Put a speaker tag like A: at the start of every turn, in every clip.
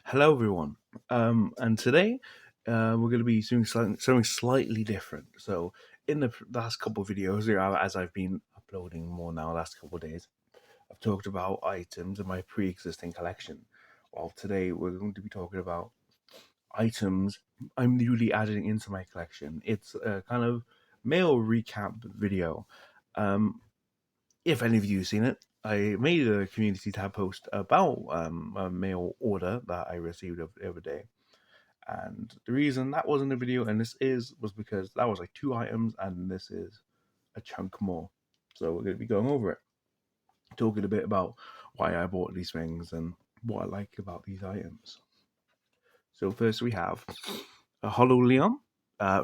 A: Hello, everyone. And today we're going to be doing something slightly different. So, in the last couple of videos, as I've been uploading more now, last couple of days, I've talked about items in my pre-existing collection. Well, today we're going to be talking about items I'm newly adding into my collection. It's a kind of mail recap video. Um, if any of you have seen it, I made a community tab post about a mail order that I received the other day. And the reason that wasn't a video and this was because that was like two items and this is a chunk more. So we're going to be going over it, talking a bit about why I bought these things and what I like about these items. So first we have a Hollow Leon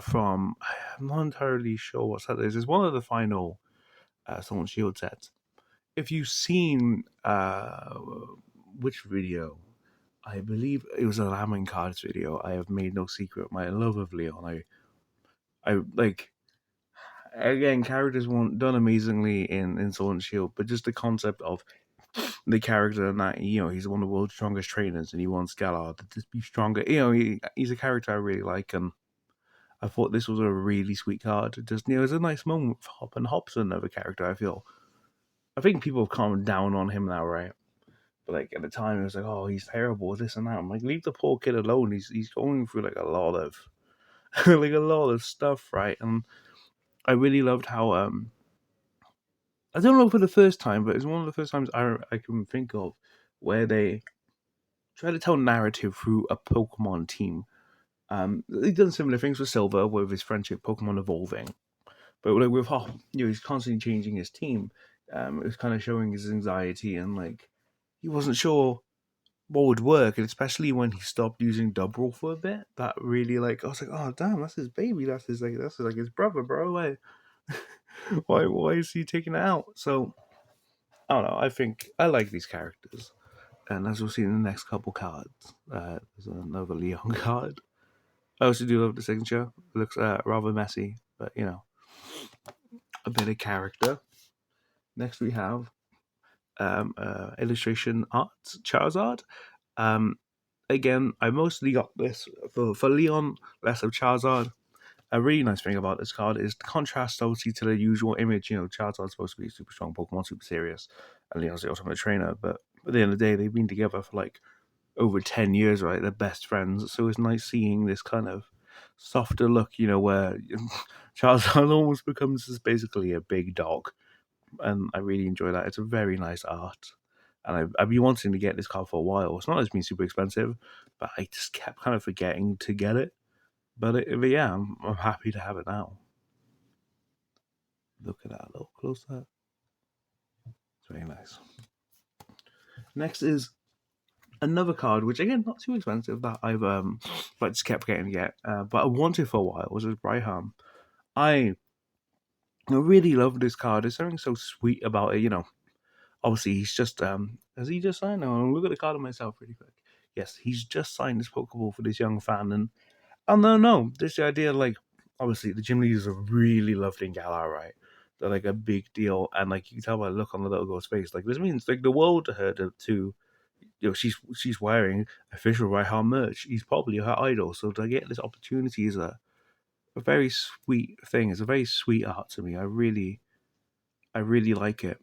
A: from, I'm not entirely sure what set it is. It's one of the final Sword and Shield sets. If you've seen which video, I believe it was a Lambing Cards video. I have made no secret my love of Leon. I like again characters weren't done amazingly in Sword and Shield, but just the concept of the character and that he's one of the world's strongest trainers and he wants Galar to just be stronger. He's a character I really like and. I thought this was a really sweet card. Just it's a nice moment for Hop and Hobson of a character. I think people have calmed down on him now, right? But like at the time, it was like, oh, he's terrible, this and that. I'm like, leave the poor kid alone. He's going through like a lot of like a lot of stuff, right? And I really loved how I don't know for the first time, but it's one of the first times I can think of where they try to tell narrative through a Pokemon team. They've done similar things with Silver with his friendship Pokemon evolving, but like with Hop, he's constantly changing his team. It was kind of showing his anxiety and like he wasn't sure what would work, and especially when he stopped using Double for a bit, that really like I was like, oh damn, that's his baby, that's like his brother, bro. Why, why is he taking it out? So I don't know. I think I like these characters, and as we'll see in the next couple cards, there's another Leon card. I also do love the signature. It looks rather messy, but a bit of character. Next we have illustration art, Charizard. Um, Again, I mostly got this for Leon, less of Charizard. A really nice thing about this card is the contrast, obviously, to the usual image. Charizard's supposed to be a super strong Pokemon, super serious, and Leon's the ultimate trainer. But at the end of the day, they've been together for like over 10 years, right? They're best friends. So it's nice seeing this kind of softer look, where Charizard almost becomes just basically a big dog. And I really enjoy that. It's a very nice art. And I've been wanting to get this card for a while. It's not as been super expensive, but I just kept kind of forgetting to get it. But yeah, I'm happy to have it now. Look at that a little closer. It's very nice. Next is another card, which again not too expensive that I've but just kept getting to get, but I wanted for a while. Was Briham. I really love this card. There's something so sweet about it. Obviously he's just has he just signed? I'll look at the card on myself really quick. Yes, he's just signed this Pokeball for this young fan, and I don't know. This idea, like, obviously, the gym leaders are really loved in Galar, right? They're like a big deal, and like you can tell by the look on the little girl's face. Like this means like the world to her. She's wearing official Raihan merch. He's probably her idol. So to get this opportunity is a very sweet thing. It's a very sweet art to me. I really like it.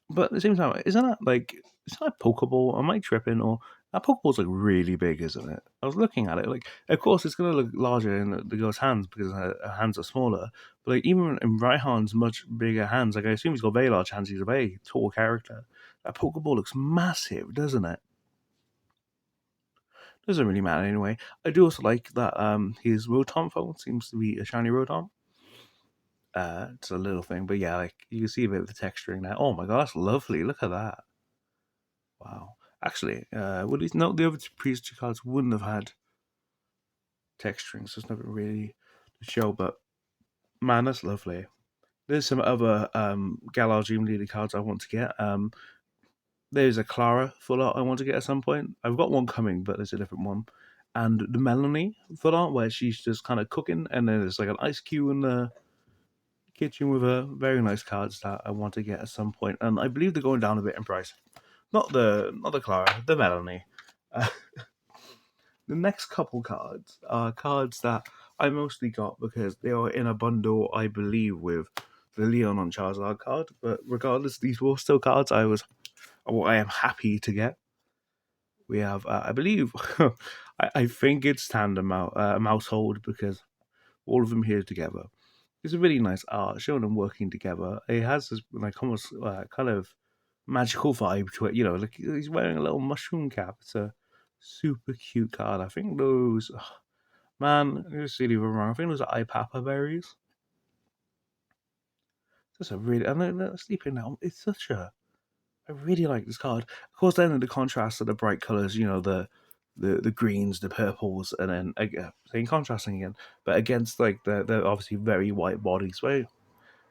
A: But at the same time, isn't that a Pokeball? Am I tripping? Or that Pokeball's like really big, isn't it? I was looking at it, like of course it's gonna look larger in the girl's hands because her hands are smaller. But like even in Raihan's much bigger hands, like I assume he's got very large hands. He's a very tall character. That Pokeball looks massive, doesn't it? Doesn't really matter anyway. I do also like that his Rotom phone seems to be a shiny Rotom. It's a little thing, but yeah, like you can see a bit of the texturing there. Oh my god, that's lovely! Look at that. Wow. Actually, well, no, the other previous two cards wouldn't have had texturing, so it's never really to show. But man, that's lovely. There's some other Galar Dream Leader cards I want to get. There's a Clara full art I want to get at some point. I've got one coming, but there's a different one. And the Melanie full art where she's just kind of cooking, and then there's like an ice cube in the kitchen with her. Very nice cards that I want to get at some point. And I believe they're going down a bit in price. Not the Clara, the Melanie. Uh, the next couple cards are cards that I mostly got because they are in a bundle, I believe, with the Leon and Charizard card. But regardless, these were still cards I am happy to get. We have, I believe, I think it's Tandem Household because all of them here together. It's a really nice art showing them working together. It has this like almost kind of magical vibe to it. You know, like he's wearing a little mushroom cap. It's a super cute card. I think those, man, I'm just really wrong. I think those are Ipapa berries. That's a really, and they're sleeping now. It's such a, I really like this card. Of course, then in the contrast of the bright colors, you know, the greens, the purples, and then saying contrasting again, but against like the obviously very white bodies, very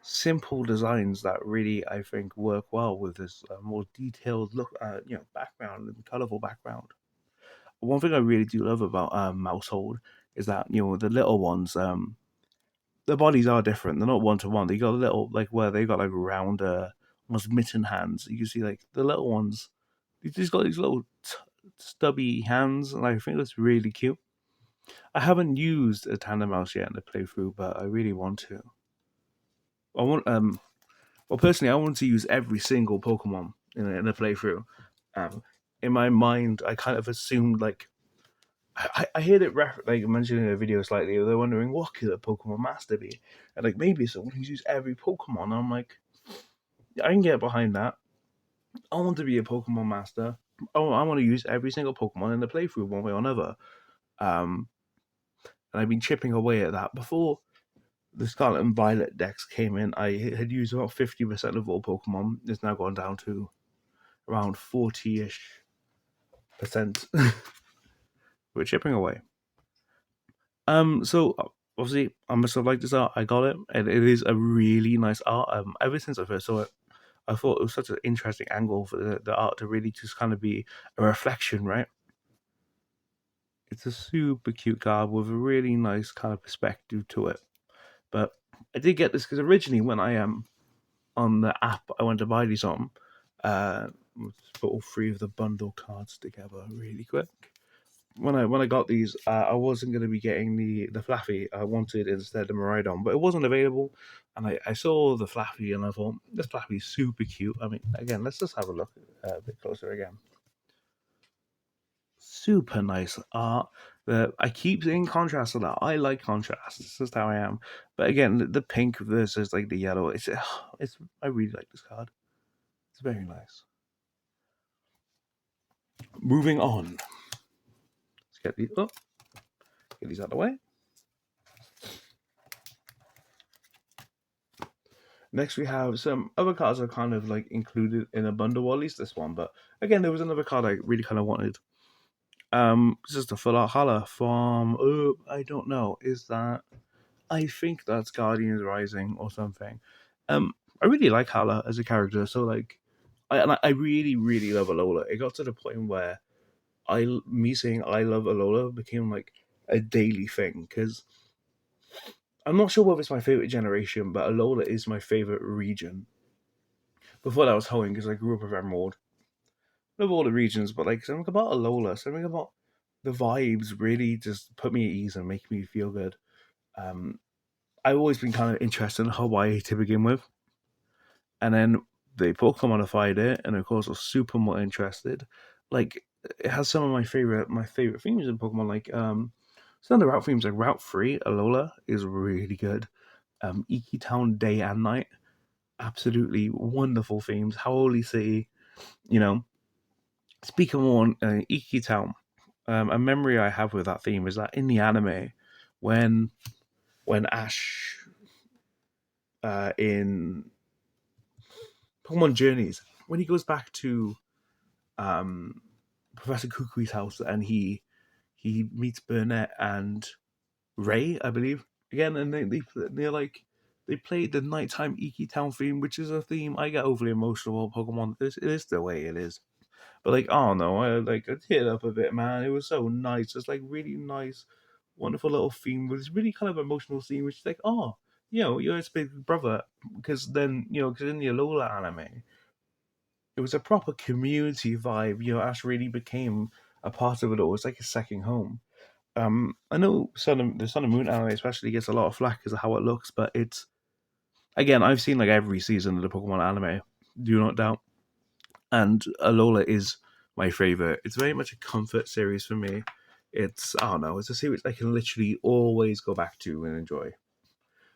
A: simple designs that really I think work well with this more detailed look, background and colorful background. One thing I really do love about Mousehold is that the little ones, their bodies are different. They're not one to one. They got a little like where they got like round, almost mitten hands. You can see like the little ones. They just got these little stubby hands, and I think that's really cute. I haven't used a tandem mouse yet in the playthrough, but I really want to. I want Well, personally, I want to use every single Pokemon in a playthrough. Um, in my mind, I kind of assumed like I heard it like mentioned in a video slightly. They're wondering what could a Pokemon Master be, and like maybe someone who's used every Pokemon. And I'm like, I can get behind that. I want to be a Pokemon Master. Oh, I want to use every single Pokemon in the playthrough one way or another. Um, and I've been chipping away at that before the Scarlet and Violet decks came in. I had used about 50% of all Pokemon. It's now gone down to around 40-ish%. We're chipping away. So obviously I must have liked this art. I got it, and it is a really nice art. Ever since I first saw it, I thought it was such an interesting angle for the art to really just kind of be a reflection, right? It's a super cute card with a really nice kind of perspective to it. But I did get this because originally when I am on the app, I went to buy these on. Let's put all three of the bundle cards together really quick. When I got these, I wasn't going to be getting the Flaffy. I wanted instead the Miraidon, but it wasn't available. And I saw the Flaffy, and I thought this Flaffy is super cute. I mean, again, let's just have a look a bit closer again. Super nice art. I keep saying contrast to that. I like contrast. It's just how I am. But again, the pink versus like the yellow. It's. I really like this card. It's very nice. Moving on. Let's get these out of the way. Next, we have some other cards are kind of like included in a bundle, or at least this one. But again, there was another card I really kind of wanted. This is the Full Art Hala from. I don't know. Is that? I think that's Guardians Rising or something. I really like Hala as a character. So like, I really really love Alola. It got to the point where me saying I love Alola became like a daily thing because I'm not sure whether it's my favorite generation, but Alola is my favorite region. Before that was Hoenn because I grew up with Emerald. Love all the regions, but like something about Alola, something about the vibes really just put me at ease and make me feel good. Um, I've always been kind of interested in Hawaii to begin with, and then they Pokemonified it, and of course I was super more interested. Like it has some of my favorite themes in Pokemon, like some of the route themes like Route 3, Alola is really good. Iki Town Day and Night, absolutely wonderful themes. Howley City, you know. Speaking on Iki Town, a memory I have with that theme is that in the anime, when when Ash in Pokemon Journeys, when he goes back to um, Professor Kukui's house and he meets Burnett and Ray, I believe, again, and they're like they played the nighttime Iki Town theme, which is a theme I get overly emotional about Pokemon. It is the way it is. But like, oh no, I teared up a bit, man. It was so nice. It's like really nice, wonderful little theme with this really kind of emotional scene, which is like, oh, you're his big brother. Because then, because in the Alola anime, it was a proper community vibe. Ash really became a part of it all. It's like a second home. I know the Sun and Moon anime especially gets a lot of flack because of how it looks, but it's again I've seen like every season of the Pokemon anime, do not doubt, and Alola is my favorite. It's very much a comfort series for me. It's I don't know, it's a series I can literally always go back to and enjoy,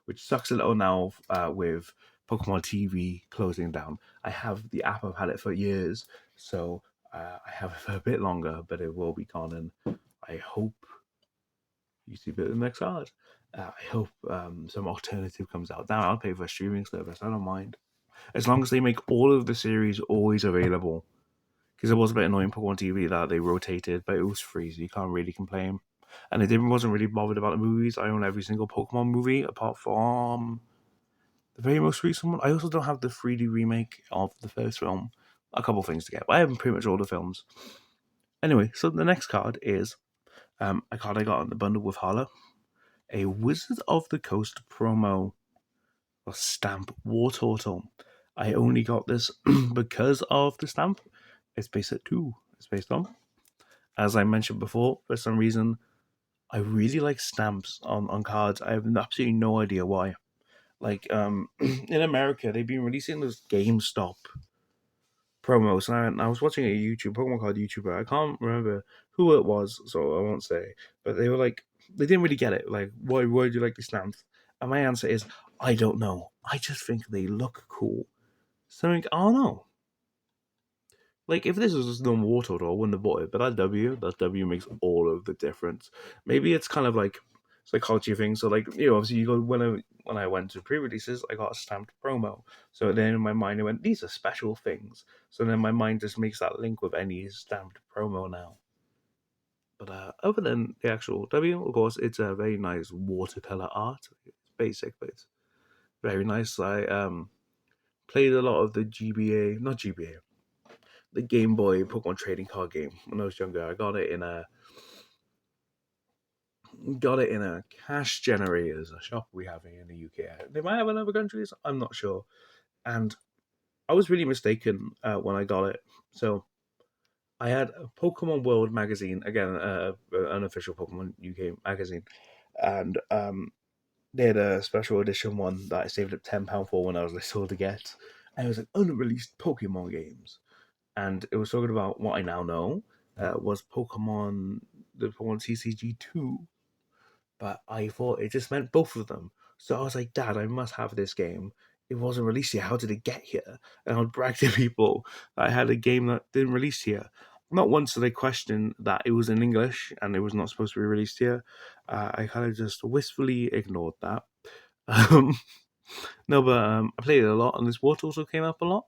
A: which sucks a little now with Pokemon TV closing down. I have the app, I've had it for years, so I have it for a bit longer, but it will be gone, and I hope you see it in the next card. I hope some alternative comes out. Now I'll pay for a streaming service. I don't mind as long as they make all of the series always available. Because it was a bit annoying Pokemon TV that they rotated, but it was free, so you can't really complain. And I wasn't really bothered about the movies. I own every single Pokemon movie apart from the very most recent one. I also don't have the 3D remake of the first film. A couple things to get, but I have pretty much all the films. Anyway, so the next card is a card I got in the bundle with Hala, a Wizard of the Coast promo or stamp War Turtle. I only got this because of the stamp. It's based at 2. It's based on. As I mentioned before, for some reason, I really like stamps on cards. I have absolutely no idea why. Like, in America, they've been releasing those GameStop promos, and I was watching a Pokemon card YouTuber. I can't remember who it was, so I won't say. But they were like, they didn't really get it. Like, why do you like these stamps? And my answer is, I don't know. I just think they look cool. Something I don't know. Like, if this was just normal water, I wouldn't have bought it. But that W makes all of the difference. Maybe it's kind of like psychology thing. So, like, obviously, you go when I went to pre-releases, I got a stamped promo. So then in my mind, I went, these are special things. So then my mind just makes that link with any stamped promo now. But other than the actual W, of course, it's a very nice watercolor art. It's basic, but it's very nice. I played a lot of the not GBA, the Game Boy Pokemon trading card game when I was younger. I got it in a cash generators, a shop we have here in the UK. They might have in other countries. I'm not sure. And I was really mistaken when I got it. So I had a Pokemon World magazine again, an official Pokemon UK magazine, and they had a special edition one that I saved up £10 for when I was little to get. And it was like unreleased Pokemon games, and it was talking about what I now know was the Pokemon TCG2, but I thought it just meant both of them. So I was like, Dad, I must have this game. It wasn't released here. How did it get here? And I would brag to people that I had a game that didn't release here. Not once did I question that it was in English and it was not supposed to be released here. I kind of just wistfully ignored that. Um, no, but I played it a lot, and this water also came up a lot.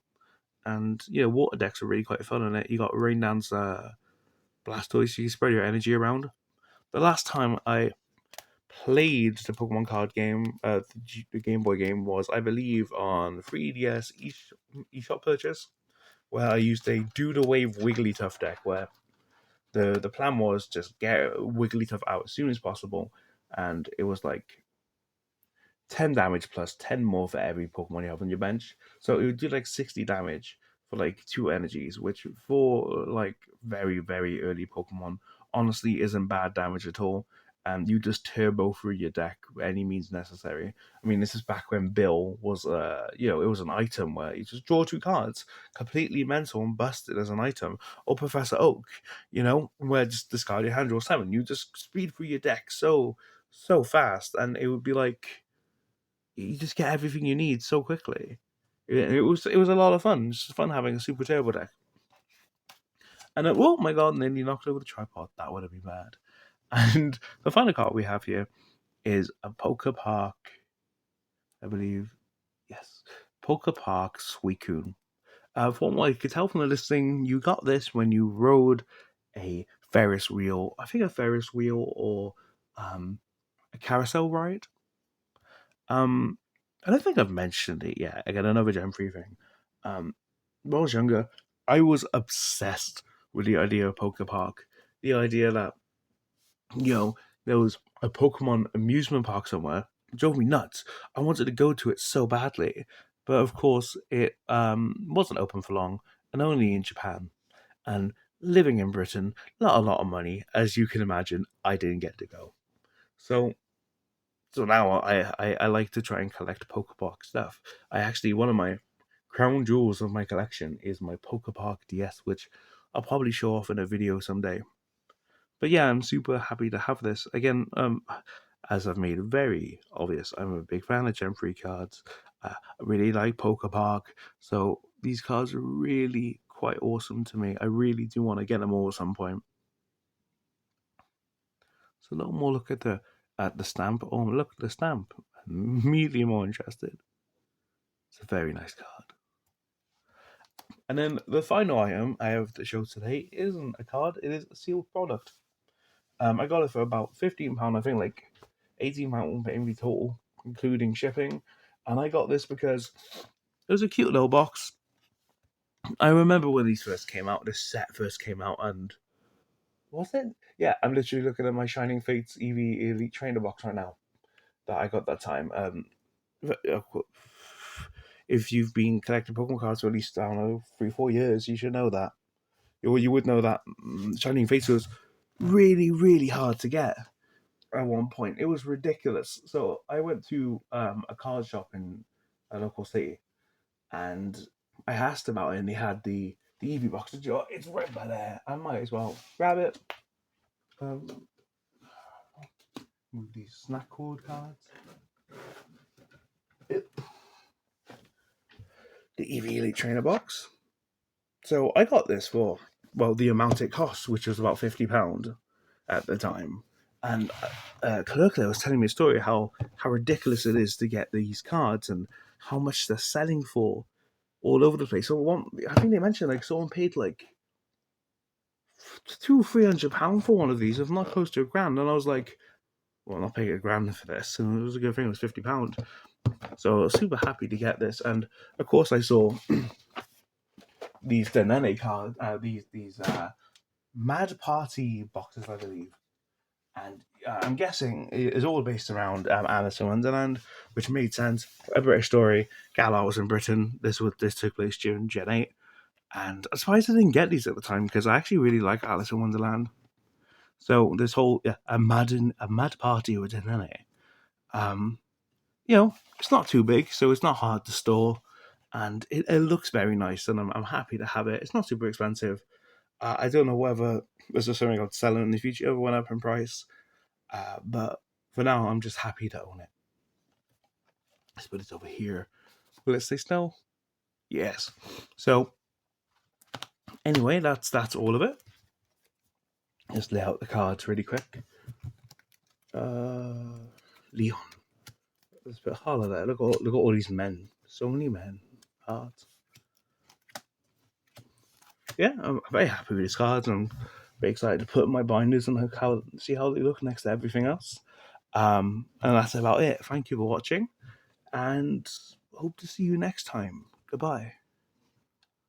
A: And water decks are really quite fun in it. You got Rain Dance, Blastoise, so you can spread your energy around. The last time I played the Pokemon card game, the Game Boy game, was I believe on 3DS eShop purchase, where I used a Do the Wave Wigglytuff deck, where the plan was just get Wigglytuff out as soon as possible, and it was like 10 damage plus 10 more for every Pokemon you have on your bench. So it would do like 60 damage for like 2 energies, which for like very, very early Pokemon honestly isn't bad damage at all. And you just turbo through your deck by any means necessary. I mean, this is back when Bill was, it was an item where you just draw 2 cards, completely mental and busted as an item. Or Professor Oak, where just discard your hand, draw 7. You just speed through your deck so fast, and it would be like you just get everything you need so quickly. It was a lot of fun. It's just fun having a super turbo deck. And oh my god, and then you knocked over the tripod. That would have been bad. And the final card we have here is a Poker Park, I believe. Yes, Poker Park Suicune. From what I could tell from the listing, you got this when you rode a Ferris wheel. I think a Ferris wheel or a carousel ride. I don't think I've mentioned it yet. Again, another Gen 3 thing. When I was younger, I was obsessed with the idea of Poker Park. The idea that, there was a Pokemon amusement park somewhere. It drove me nuts. I wanted to go to it so badly. But of course, it wasn't open for long, and only in Japan. And living in Britain, not a lot of money, as you can imagine. I didn't get to go, so now I like to try and collect Pokemon stuff. I actually, one of my crown jewels of my collection is my Pokemon DS, which I'll probably show off in a video someday. But yeah, I'm super happy to have this again. As I've made very obvious, I'm a big fan of Gen 3 cards. I really like Pokepark, so these cards are really quite awesome to me. I really do want to get them all at some point. So a little more look at the stamp. Oh, look at the stamp. I'm immediately more interested. It's a very nice card. And then the final item I have to show today isn't a card; it is a sealed product. I got it for about £15. I think like £18 maybe total, including shipping. And I got this because it was a cute little box. I remember when these first came out, this set first came out, and was it? Yeah, I'm literally looking at my Shining Fates EV Elite Trainer box right now that I got that time. If you've been collecting Pokemon cards for at least, I don't know, 3-4 years, you should know that. You would know that Shining Fates was really, really hard to get at one point. It was ridiculous. So I went to a card shop in a local city, and I asked about it, and they had the Eevee box. It's right by there. I might as well grab it. Um, move these snack cord cards. The Eevee Elite Trainer box. So I got this for, well, the amount it cost, which was about £50 at the time. And clerk there was telling me a story how ridiculous it is to get these cards and how much they're selling for all over the place. So I think they mentioned like someone paid like £200-300 for one of these, if not close to £1,000. And I was like, well, I'm not paying £1,000 for this. And it was a good thing; it was £50. So I was super happy to get this. And of course, I saw these Denene cards, these Mad Party boxes, I believe. And I'm guessing it's all based around Alice in Wonderland, which made sense. A British story. Galar was in Britain. This took place during Gen 8. And I'm surprised I didn't get these at the time because I actually really like Alice in Wonderland. So this whole a mad party with Denene. Um, it's not too big, so it's not hard to store, and it looks very nice, and I'm happy to have it. It's not super expensive. I don't know whether this is something I'll sell in the future, ever went up in price, but for now, I'm just happy to own it. Let's put it over here. Will it stay still? Yes. So anyway, that's all of it. Just lay out the cards really quick. Leon. There's a bit harder there. Look at all these men. So many men. Cards. Yeah, I'm very happy with these cards. I'm very excited to put my binders and see how they look next to everything else. And that's about it. Thank you for watching, and hope to see you next time. Goodbye.